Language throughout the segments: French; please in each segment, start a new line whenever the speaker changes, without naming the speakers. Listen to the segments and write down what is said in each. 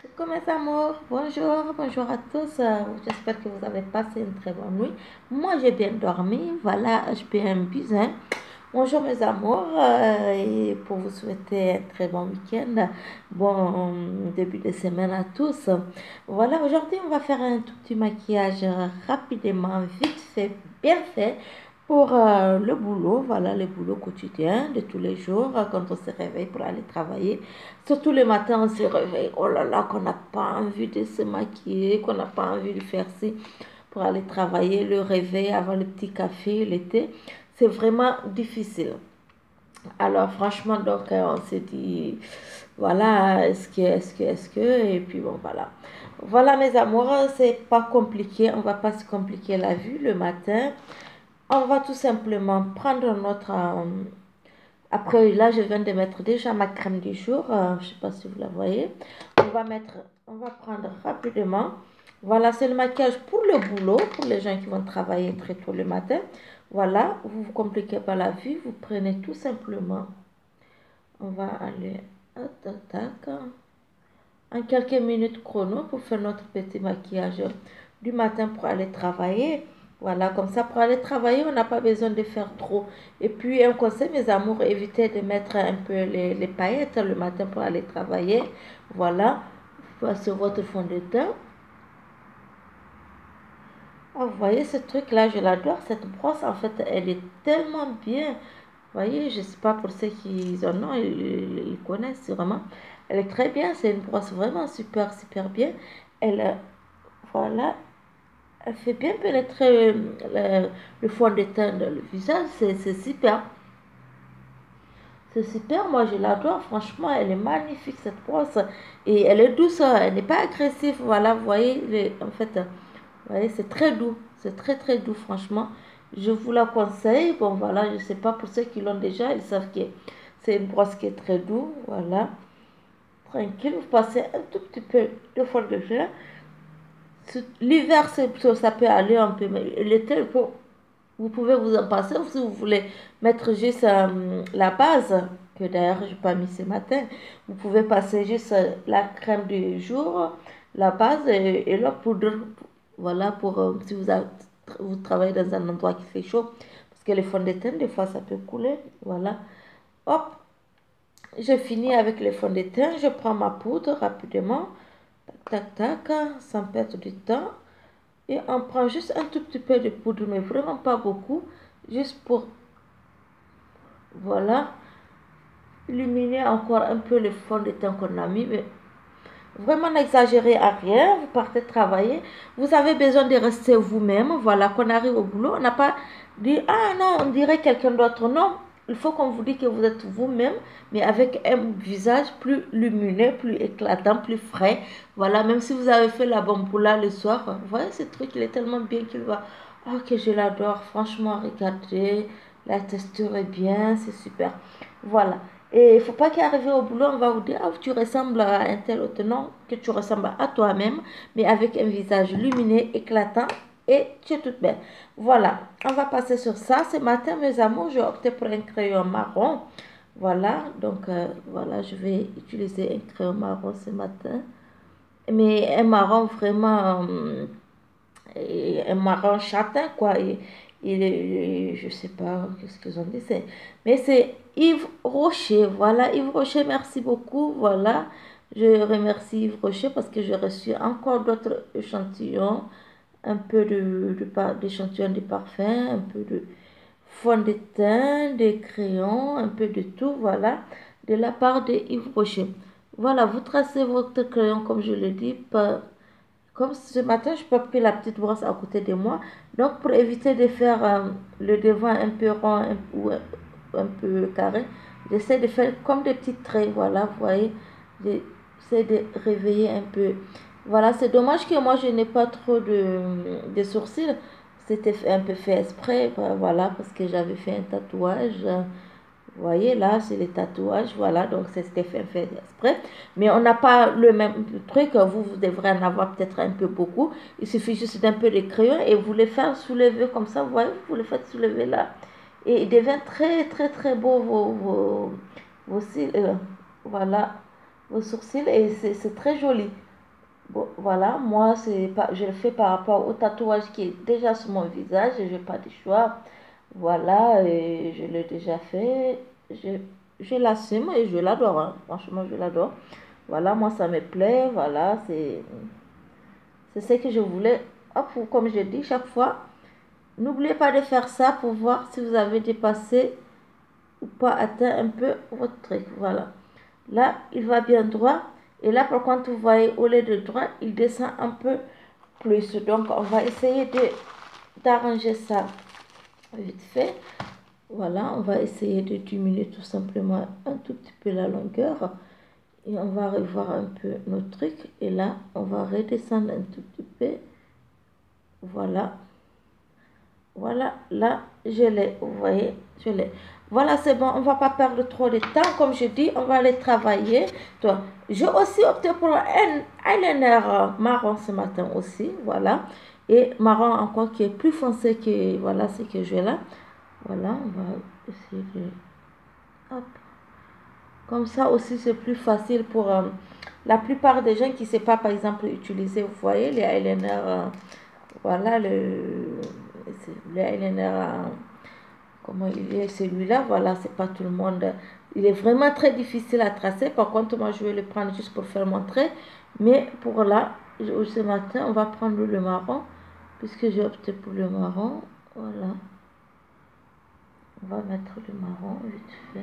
Coucou mes amours, bonjour à tous. J'espère que vous avez passé une très bonne nuit. Moi j'ai bien dormi, voilà, je bien bien. Bonjour mes amours, et pour vous souhaiter un très bon week-end, bon début de semaine à tous. Voilà, aujourd'hui on va faire un tout petit maquillage rapidement, vite fait, bien fait pour le boulot, voilà, le boulot quotidien de tous les jours quand on se réveille pour aller travailler. Surtout le matin, on se réveille, oh là là, qu'on n'a pas envie de se maquiller, qu'on n'a pas envie de faire ci pour aller travailler, le réveil avant le petit café, le thé, c'est vraiment difficile. Alors franchement, donc on s'est dit, voilà, et puis bon, voilà. Voilà mes amours, c'est pas compliqué, on va pas se compliquer la vue le matin. On va tout simplement prendre notre... après, là, je viens de mettre déjà ma crème du jour. Je ne sais pas si vous la voyez. On va prendre rapidement. Voilà, c'est le maquillage pour le boulot, pour les gens qui vont travailler très tôt le matin. Voilà, vous ne vous compliquez pas la vie. Vous prenez tout simplement. On va aller en quelques minutes chrono pour faire notre petit maquillage du matin pour aller travailler. Voilà, comme ça, pour aller travailler, on n'a pas besoin de faire trop. Et puis, un conseil, mes amours, évitez de mettre un peu les paillettes le matin pour aller travailler. Voilà, voici votre fond de teint. Ah, vous voyez ce truc-là, je l'adore. Cette brosse, en fait, elle est tellement bien. Vous voyez, je ne sais pas pour ceux qui en ont, ils connaissent vraiment. Elle est très bien, c'est une brosse vraiment super, super bien. Elle, voilà, elle fait bien pénétrer le fond de teint dans le visage, c'est super. C'est super, moi je l'adore, franchement, elle est magnifique cette brosse. Et elle est douce, elle n'est pas agressive, voilà, vous voyez, en fait, vous voyez, c'est très doux, c'est très très doux, franchement. Je vous la conseille, bon voilà, je ne sais pas pour ceux qui l'ont déjà, ils savent que c'est une brosse qui est très douce, voilà. Tranquille, vous passez un tout petit peu de fond de teint. L'hiver, ça peut aller un peu, mais l'été, vous pouvez vous en passer si vous voulez mettre juste la base, que d'ailleurs je n'ai pas mis ce matin. Vous pouvez passer juste la crème du jour, la base et la poudre. Voilà, pour si vous travaillez dans un endroit qui fait chaud. Parce que les fonds de teint, des fois, ça peut couler. Voilà. Hop, je finis avec les fonds de teint. Je prends ma poudre rapidement. Tac, tac, tac, sans perdre du temps. Et on prend juste un tout petit peu de poudre, mais vraiment pas beaucoup. Juste pour, voilà, illuminer encore un peu le fond de teint qu'on a mis. Mais vraiment n'exagérez à rien. Vous partez travailler. Vous avez besoin de rester vous-même. Voilà, qu'on arrive au boulot. On n'a pas dit, ah non, on dirait quelqu'un d'autre. Non, il faut qu'on vous dise que vous êtes vous-même, mais avec un visage plus lumineux, plus éclatant, plus frais. Voilà, même si vous avez fait la bamboula le soir, vous voyez ce truc, il est tellement bien qu'il va. Oh, que je l'adore, franchement, regardez, la texture est bien, c'est super. Voilà. Et il ne faut pas qu'arrivé au boulot, on va vous dire, ah, tu ressembles à un tel autre. Non, que tu ressembles à toi-même, mais avec un visage lumineux, éclatant, et tu es toute belle. Voilà, on va passer sur ça. Ce matin, mes amours, j'ai opté pour un crayon marron. Voilà, donc voilà, je vais utiliser un crayon marron ce matin. Mais un marron vraiment, un marron châtain, quoi. Je sais pas qu'est-ce qu'ils ont dit. Mais c'est Yves Rocher. Voilà, Yves Rocher, merci beaucoup. Voilà, je remercie Yves Rocher parce que j'ai reçu encore d'autres échantillons. Un peu d'échantillons de parfum, un peu de fond de teint, des crayons, un peu de tout, voilà, de la part de Yves Rocher. Voilà, vous tracez votre crayon comme je le dis, comme ce matin, je peux pas la petite brosse à côté de moi. Donc, pour éviter de faire le devant un peu rond ou un peu carré, j'essaie de faire comme des petits traits. Voilà, vous voyez, j'essaie de réveiller un peu. Voilà, c'est dommage que moi, je n'ai pas trop de sourcils. C'était un peu fait exprès, voilà, parce que j'avais fait un tatouage. Vous voyez, là, c'est les tatouages, voilà, donc c'était fait exprès. Mais on n'a pas le même truc, vous devrez en avoir peut-être un peu beaucoup. Il suffit juste d'un peu de crayon et vous les faire soulever comme ça, vous voyez, vous les faites soulever là. Et il devient très, très, très beau vos cils, voilà, vos sourcils, et c'est très joli. Bon, voilà, moi, c'est pas, je le fais par rapport au tatouage qui est déjà sur mon visage et je n'ai pas de choix. Voilà, et je l'ai déjà fait. Je, je l'assume et je l'adore, hein. Franchement, je l'adore. Voilà, moi, ça me plaît. Voilà, c'est ce que je voulais. Hop, comme je dis chaque fois, n'oubliez pas de faire ça pour voir si vous avez dépassé ou pas atteint un peu votre truc. Voilà. Là, il va bien droit. Et là, par contre, vous voyez, au lieu de droit, il descend un peu plus. Donc, on va essayer d'arranger ça vite fait. Voilà, on va essayer de diminuer tout simplement un tout petit peu la longueur. Et on va revoir un peu nos trucs. Et là, on va redescendre un tout petit peu. Voilà. Voilà, là, je l'ai, vous voyez, je l'ai. Voilà, c'est bon, on ne va pas perdre trop de temps. Comme je dis, on va aller travailler. Toi, j'ai aussi opté pour un eyeliner marron ce matin aussi, voilà. Et marron encore qui est plus foncé que, voilà, ce que j'ai là. Voilà, on va essayer de... Hop. Comme ça aussi, c'est plus facile pour la plupart des gens qui ne savent pas, par exemple, utiliser, vous voyez, les eyeliners, voilà, le eyeliner, comment il est celui-là, voilà, c'est pas tout le monde. Il est vraiment très difficile à tracer. Par contre, moi, je vais le prendre juste pour faire montrer. Mais pour là, ce matin, on va prendre le marron, puisque j'ai opté pour le marron. Voilà. On va mettre le marron vite fait.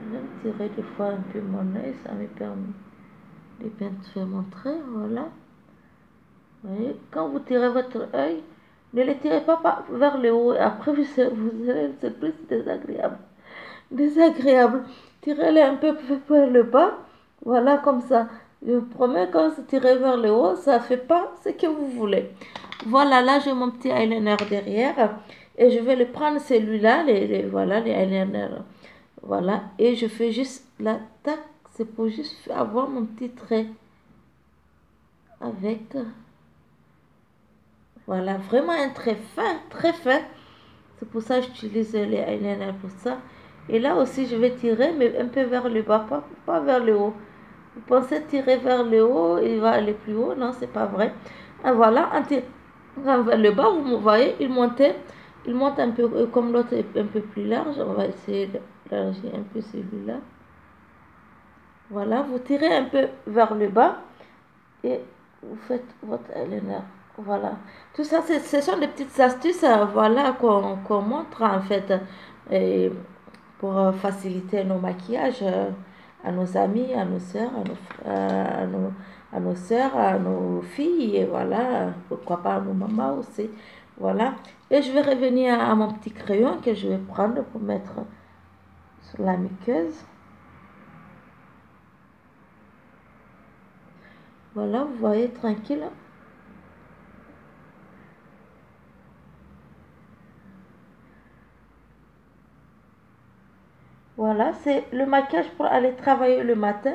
Je vais tirer des fois un peu mon œil, ça me permet de bien faire montrer. Voilà. Vous voyez, quand vous tirez votre œil, ne le tirez pas vers le haut. Et après, vous allez, c'est plus désagréable. Désagréable. Tirez-le un peu vers le bas. Voilà, comme ça. Je vous promets, quand vous tirez vers le haut, ça ne fait pas ce que vous voulez. Voilà, là, j'ai mon petit eyeliner derrière. Et je vais le prendre celui-là, voilà, les eyeliners. Voilà, et je fais juste la tac. C'est pour juste avoir mon petit trait avec... Voilà, vraiment un trait fin, très fin. C'est pour ça que j'utilise les eyeliners pour ça. Et là aussi, je vais tirer, mais un peu vers le bas, pas vers le haut. Vous pensez tirer vers le haut, il va aller plus haut. Non, c'est pas vrai. Et voilà, en tirant vers le bas, vous voyez, il monte un peu, comme l'autre est un peu plus large. On va essayer d'élargir un peu celui-là. Voilà, vous tirez un peu vers le bas et vous faites votre eyeliner. Voilà. Tout ça, ce sont des petites astuces voilà, qu'on montre en fait pour faciliter nos maquillages à nos amis, à nos soeurs, à nos soeurs, à nos filles, et voilà, pourquoi pas à nos mamans aussi. Voilà. Et je vais revenir à mon petit crayon que je vais prendre pour mettre sur la muqueuse. Voilà, vous voyez, tranquille. Voilà, c'est le maquillage pour aller travailler le matin.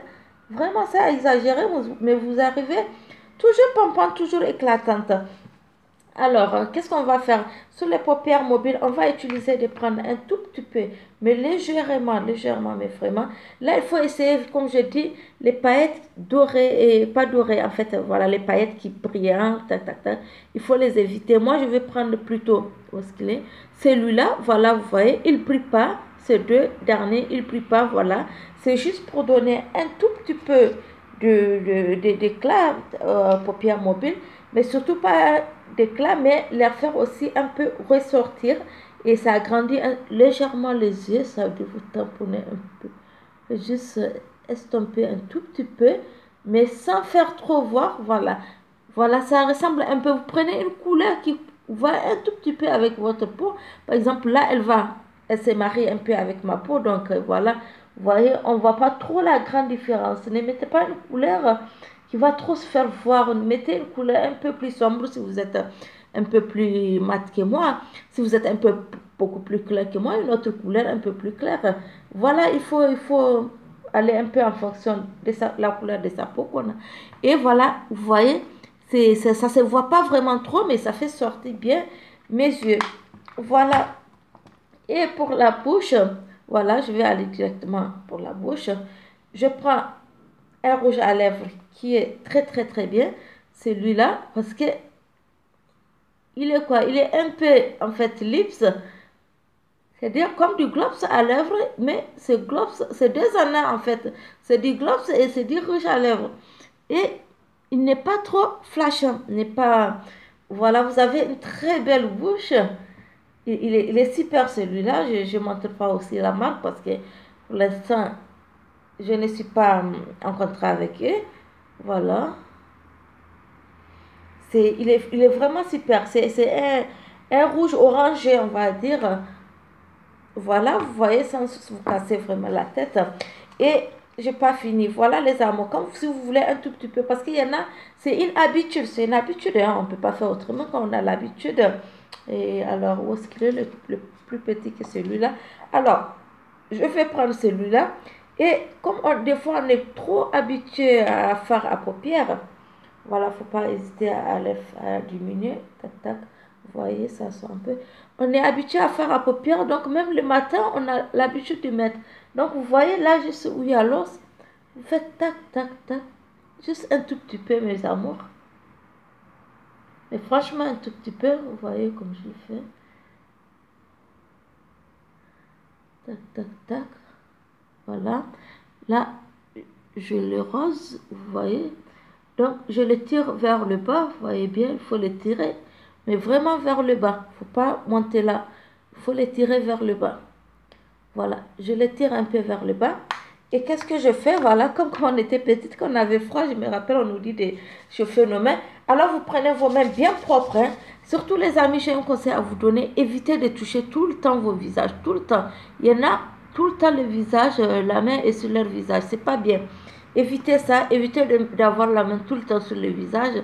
Vraiment, c'est à exagérer, mais vous arrivez toujours pompante, toujours éclatante. Alors, qu'est-ce qu'on va faire? Sur les paupières mobiles, on va utiliser de prendre un tout petit peu, mais légèrement, légèrement, mais vraiment. Là, il faut essayer, comme je dis, les paillettes dorées, et pas dorées, en fait, voilà, les paillettes qui brillent, hein, tac, tac, tac. Il faut les éviter. Moi, je vais prendre plutôt, où est-ce qu'il est? Celui-là, voilà, vous voyez, il ne brille pas. Ces deux derniers, il ne brille pas, voilà. C'est juste pour donner un tout petit peu d'éclat paupières mobiles, mais surtout pas d'éclat, mais les faire aussi un peu ressortir et ça agrandit légèrement les yeux, ça veut vous tamponner un peu, juste estomper un tout petit peu, mais sans faire trop voir, voilà. Voilà, ça ressemble un peu, vous prenez une couleur qui va un tout petit peu avec votre peau, par exemple là, elle se marie un peu avec ma peau, donc voilà, vous voyez, on ne voit pas trop la grande différence. Ne mettez pas une couleur qui va trop se faire voir. Mettez une couleur un peu plus sombre si vous êtes un peu plus mat que moi. Si vous êtes un peu beaucoup plus clair que moi, une autre couleur un peu plus claire. Voilà, il faut aller un peu en fonction de la couleur de sa peau qu'on a. Et voilà, vous voyez, ça ne se voit pas vraiment trop, mais ça fait sortir bien mes yeux. Voilà. Et pour la bouche, voilà, je vais aller directement pour la bouche. Je prends un rouge à lèvres qui est très très très bien. Celui-là, parce que il est quoi? Il est un peu en fait lips. C'est-à-dire comme du gloss à lèvres, mais ce gloss, c'est deux en un en fait. C'est du gloss et c'est du rouge à lèvres. Et il n'est pas trop flashant, n'est pas... Voilà, vous avez une très belle bouche. Il est super celui-là. Je ne montre pas aussi la marque parce que pour l'instant, je ne suis pas en contrat avec eux. Voilà. Il est vraiment super. C'est un rouge orangé, on va dire. Voilà, vous voyez, sans vous casser vraiment la tête. Et j'ai pas fini. Voilà les amours. Comme si vous voulez un tout petit peu, parce qu'il y en a, c'est une habitude. Hein, on ne peut pas faire autrement quand on a l'habitude. Et alors, où est-ce qu'il est le plus petit que celui-là? Alors, je vais prendre celui-là. Et comme des fois on est trop habitué à faire à paupières, voilà, il ne faut pas hésiter à diminuer. Tac, tac. Vous voyez, ça sort un peu. On est habitué à faire à paupières, donc même le matin, on a l'habitude de mettre. Donc vous voyez là, juste où il y a l'os, vous faites tac, tac, tac. Juste un tout petit peu, mes amours. Mais franchement, un tout petit peu, vous voyez comme je le fais. Tac, tac, tac. Voilà. Là, je le rose, vous voyez. Donc, je le tire vers le bas, vous voyez bien, il faut le tirer, mais vraiment vers le bas. Il ne faut pas monter là, il faut le tirer vers le bas. Voilà, je le tire un peu vers le bas. Et qu'est-ce que je fais? Voilà, comme quand on était petite, quand on avait froid, je me rappelle, on nous dit de chauffer nos mains. Alors, vous prenez vos mains bien propres. Hein. Surtout les amis, j'ai un conseil à vous donner. Évitez de toucher tout le temps vos visages, tout le temps. Il y en a tout le temps le visage, la main est sur leur visage. C'est pas bien. Évitez ça, évitez d'avoir la main tout le temps sur le visage.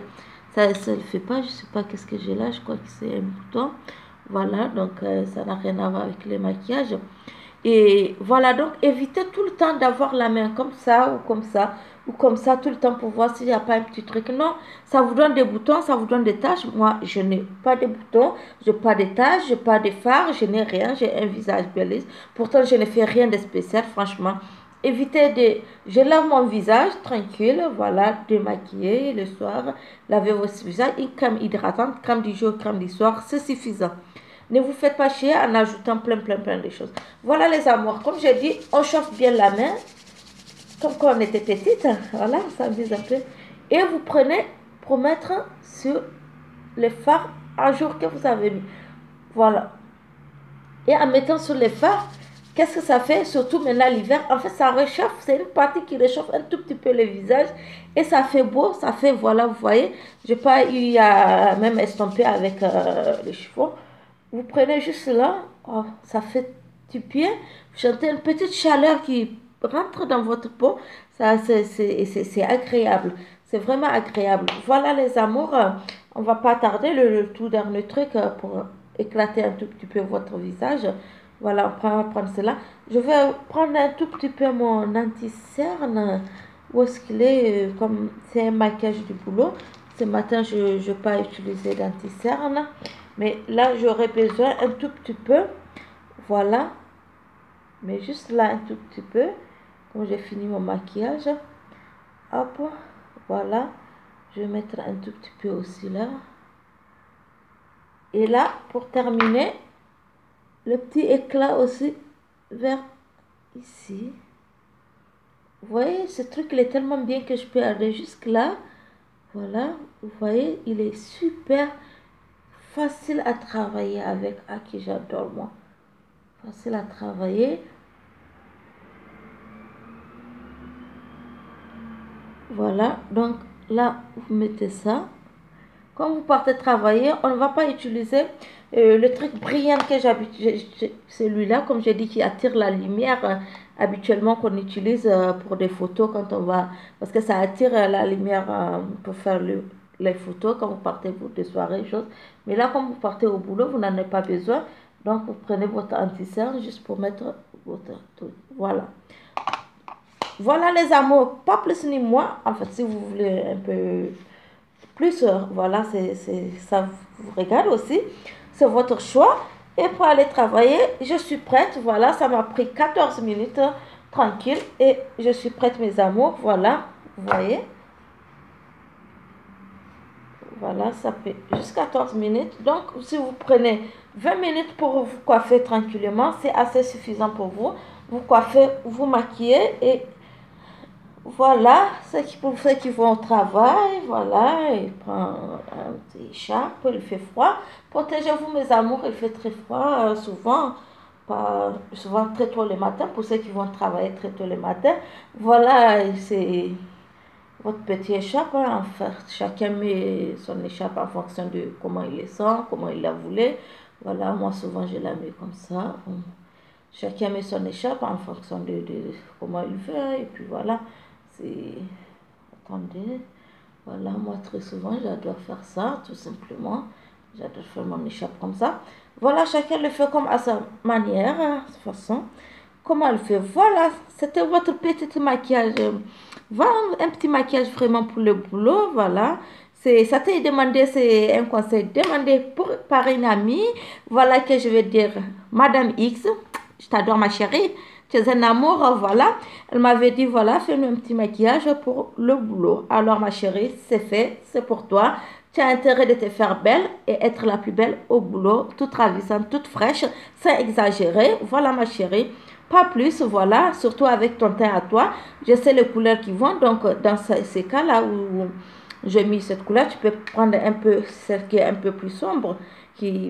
Ça ne le fait pas, je ne sais pas qu'est-ce que j'ai là, je crois que c'est un bouton. Voilà, donc ça n'a rien à voir avec le maquillage. Et voilà, donc évitez tout le temps d'avoir la main comme ça ou comme ça ou comme ça tout le temps pour voir s'il n'y a pas un petit truc. Non, ça vous donne des boutons, ça vous donne des taches. Moi, je n'ai pas de boutons, je n'ai pas de taches, je n'ai pas de fards, je n'ai rien, j'ai un visage bel. Pourtant, je ne fais rien de spécial, franchement. Évitez de... Je lave mon visage tranquille, voilà, démaquiller le soir, lavez votre visage, une crème hydratante, crème du jour, crème du soir, c'est suffisant. Ne vous faites pas chier en ajoutant plein de choses. Voilà les amours, comme j'ai dit, on chauffe bien la main, comme quand on était petite, voilà, on s'amuse un peu. Et vous prenez pour mettre sur les fards un jour que vous avez mis. Voilà. Et en mettant sur les fards, qu'est-ce que ça fait? Surtout maintenant l'hiver, en fait ça réchauffe, c'est une partie qui réchauffe un tout petit peu le visage et ça fait beau, ça fait, voilà, vous voyez, j'ai pas eu à même estomper avec les cheveux. Vous prenez juste là, oh, ça fait du bien, vous sentez une petite chaleur qui rentre dans votre peau, ça c'est agréable, c'est vraiment agréable. Voilà les amours, on va pas tarder, le tout dernier truc pour éclater un tout petit peu votre visage. Voilà, on va prendre cela. Je vais prendre un tout petit peu mon anti-cerne. Où est-ce qu'il est? Comme c'est un maquillage du boulot. Ce matin, je n'ai pas utilisé d'anti-cerne. Mais là, j'aurais besoin un tout petit peu. Voilà. Mais juste là, un tout petit peu. Quand j'ai fini mon maquillage. Hop. Voilà. Je vais mettre un tout petit peu aussi là. Et là, pour terminer, le petit éclat aussi vers ici. Vous voyez, ce truc, il est tellement bien que je peux aller jusque là. Voilà, vous voyez, il est super facile à travailler avec. Ah, que j'adore, moi. Facile à travailler. Voilà, donc là, vous mettez ça. Quand vous partez travailler, on ne va pas utiliser le truc brillant que j'habite, celui-là, comme j'ai dit, qui attire la lumière habituellement qu'on utilise pour des photos quand on va, parce que ça attire la lumière pour faire les photos quand vous partez pour des soirées, choses. Mais là, quand vous partez au boulot, vous n'en avez pas besoin. Donc, vous prenez votre anti-cerne juste pour mettre votre truc. Voilà. Voilà les amours, pas plus ni moins. En fait, si vous voulez un peu plus, voilà, ça vous regarde aussi. C'est votre choix. Et pour aller travailler, je suis prête. Voilà, ça m'a pris 14 minutes tranquille. Et je suis prête, mes amours. Voilà, vous Vous voyez? Voilà, ça fait jusqu'à 14 minutes. Donc, si vous prenez 20 minutes pour vous coiffer tranquillement, c'est assez suffisant pour vous. Vous coiffez, vous maquillez et voilà, pour ceux qui vont au travail, voilà, il prend un petit écharpe, il fait froid. Protégez-vous mes amours, il fait très froid souvent, pas souvent très tôt le matin, pour ceux qui vont travailler très tôt le matin. Voilà, c'est votre petit écharpe, hein, en fait, chacun met son écharpe en fonction de comment il le sent, comment il la voulait. Voilà, moi souvent je la mets comme ça. Chacun met son écharpe en fonction de comment il veut. Et puis voilà, c'est... Attendez, voilà, moi très souvent j'adore faire ça, tout simplement. J'adore faire mon écharpe comme ça. Voilà, chacun le fait comme à sa manière, de toute façon. Comment elle fait? Voilà, c'était votre petit maquillage. Voilà, un petit maquillage vraiment pour le boulot. Voilà, ça t'est demandé, c'est un conseil demandé par une amie. Voilà que je vais dire, Madame X, je t'adore ma chérie. Tu es un amour, voilà. Elle m'avait dit, voilà, fais-nous un petit maquillage pour le boulot. Alors, ma chérie, c'est fait, c'est pour toi. Tu as intérêt de te faire belle et être la plus belle au boulot, toute ravissante, toute fraîche, sans exagérer. Voilà, ma chérie. Pas plus, voilà, surtout avec ton teint à toi. Je sais les couleurs qui vont, donc dans ces cas-là où j'ai mis cette couleur, tu peux prendre un peu celle qui est un peu plus sombre,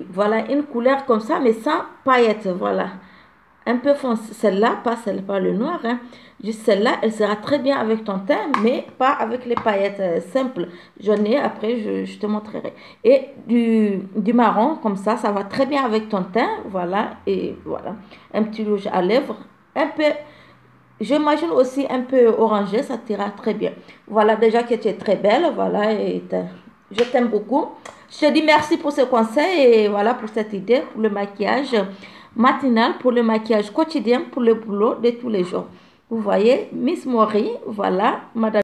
voilà, une couleur comme ça, mais sans paillettes, voilà. Un peu foncé, celle-là, pas le noir, hein. Juste celle-là, elle sera très bien avec ton teint, mais pas avec les paillettes simples. J'en ai, après, je te montrerai. Et du marron, comme ça va très bien avec ton teint, voilà, et voilà. Un petit rouge à lèvres, un peu, j'imagine aussi un peu orangé, ça t'ira très bien. Voilà, déjà que tu es très belle, voilà, et je t'aime beaucoup. Je te dis merci pour ce conseil et voilà pour cette idée, pour le maquillage matinal, pour le maquillage quotidien, pour le boulot de tous les jours. Vous voyez, Miss Mori, voilà, Madame.